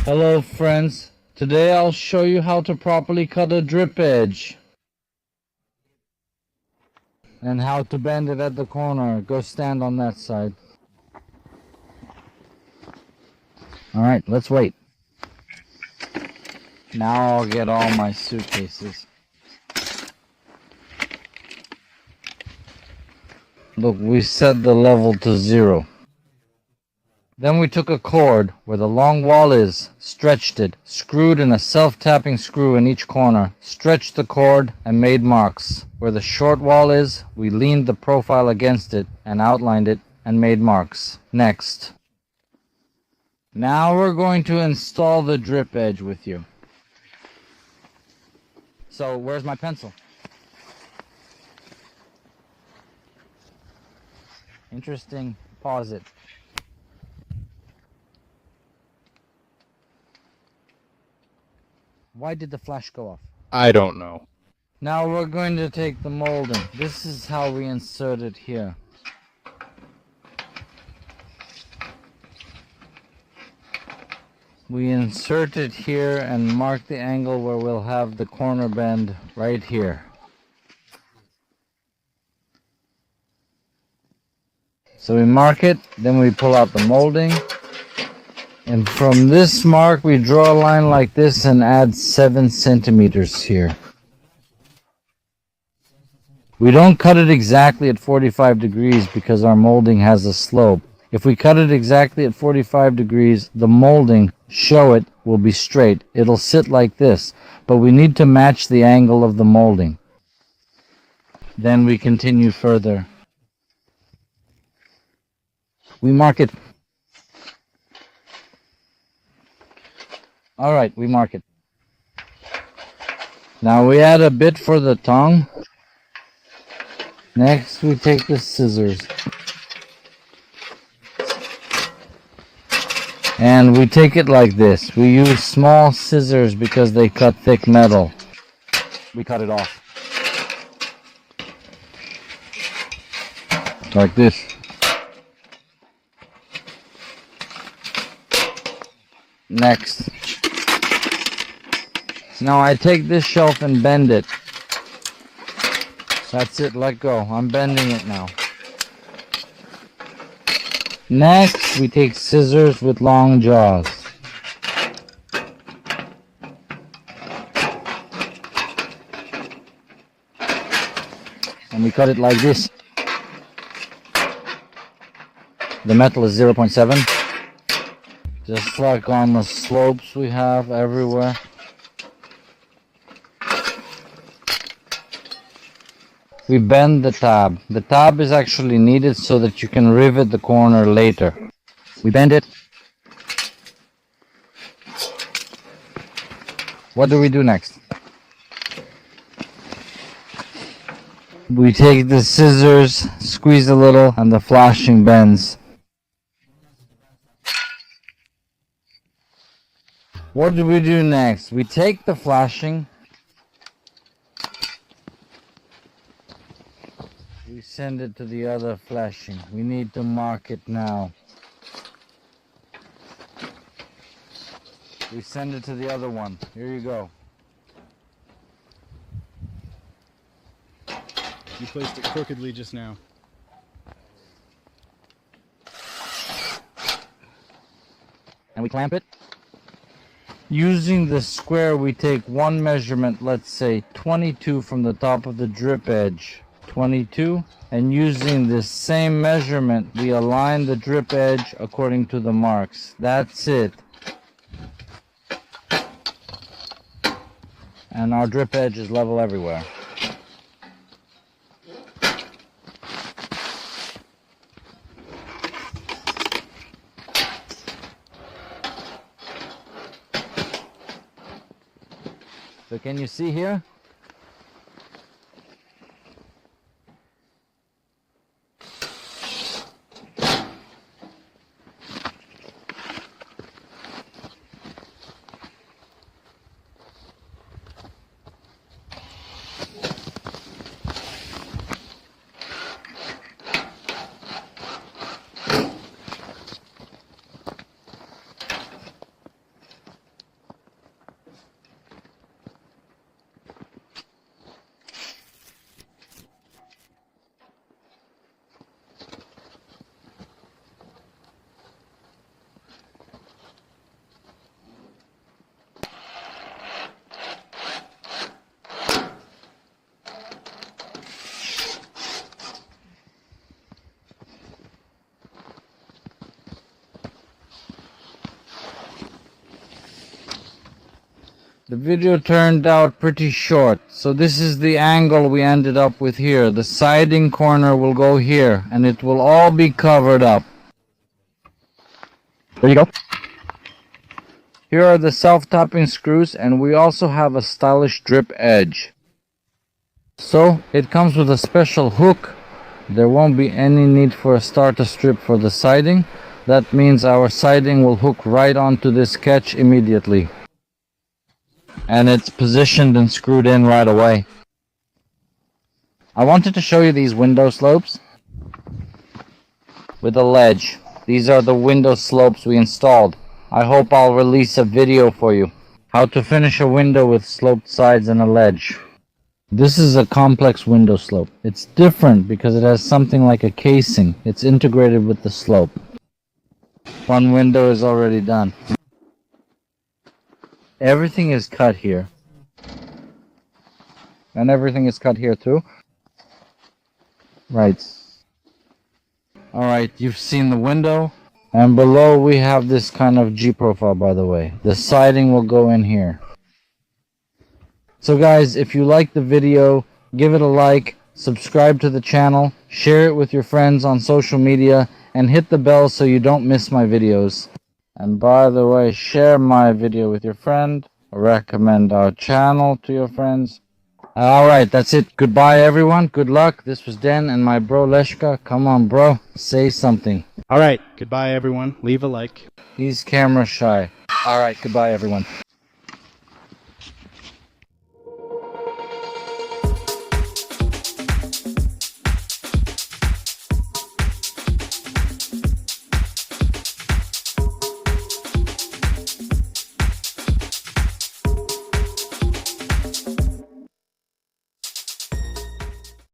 Hello friends, today I'll show you how to properly cut a drip edge and how to bend it at the corner. Go stand on that side. Alright, let's wait. Now I'll get all my suitcases. Look, we set the level to 0. Then we took a cord where the long wall is, stretched it, screwed in a self-tapping screw in each corner, stretched the cord and made marks. Where the short wall is, we leaned the profile against it and outlined it and made marks. Next. Now we're going to install the drip edge with you. So where's my pencil? Interesting. Pause it. Why did the flash go off? I don't know. Now we're going to take the molding. This is how we insert it here. We insert it here and mark the angle where we'll have the corner bend right here. So we mark it, then we pull out the molding. And from this mark, we draw a line like this and add 7 centimeters here. We don't cut it exactly at 45 degrees because our molding has a slope. If we cut it exactly at 45 degrees, the molding, show it, will be straight. It'll sit like this, but we need to match the angle of the molding. Then we continue further. We mark it. Alright, we mark it. Now we add a bit for the tongue. Next we take the scissors. And we take it like this. We use small scissors because they cut thick metal. We cut it off. Like this. Next. Now I take this shelf and bend it. That's it, let go. I'm bending it now. Next, we take scissors with long jaws. And we cut it like this. The metal is 0.7. Just like on the slopes we have everywhere. We bend the tab. The tab is actually needed so that you can rivet the corner later. We bend it. What do we do next? We take the scissors, squeeze a little, and the flashing bends. What do we do next? We take the flashing. We send it to the other flashing. We need to mark it now. We send it to the other one. Here you go. You placed it crookedly just now. And we clamp it. Using the square, we take one measurement, let's say 22 from the top of the drip edge. 22, and using this same measurement we align the drip edge according to the marks. That's it. And our drip edge is level everywhere. So can you see here? The video turned out pretty short, so this is the angle we ended up with here. The siding corner will go here, and it will all be covered up. There you go. Here are the self-tapping screws, and we also have a stylish drip edge. So, it comes with a special hook. There won't be any need for a starter strip for the siding. That means our siding will hook right onto this catch immediately. And it's positioned and screwed in right away. I wanted to show you these window slopes with a ledge. These are the window slopes we installed. I hope I'll release a video for you. How to finish a window with sloped sides and a ledge. This is a complex window slope. It's different because it has something like a casing. It's integrated with the slope. One window is already done. Everything is cut here. And everything is cut here too. Right. Alright, you've seen the window. And below we have this kind of G-profile, by the way. The siding will go in here. So guys, if you like the video, give it a like, subscribe to the channel, share it with your friends on social media, and hit the bell so you don't miss my videos. And by the way, share my video with your friend, recommend our channel to your friends. Alright, that's it. Goodbye everyone, good luck. This was Den and my bro Leshka. Come on bro, say something. Alright, goodbye everyone. Leave a like. He's camera shy. Alright, goodbye everyone.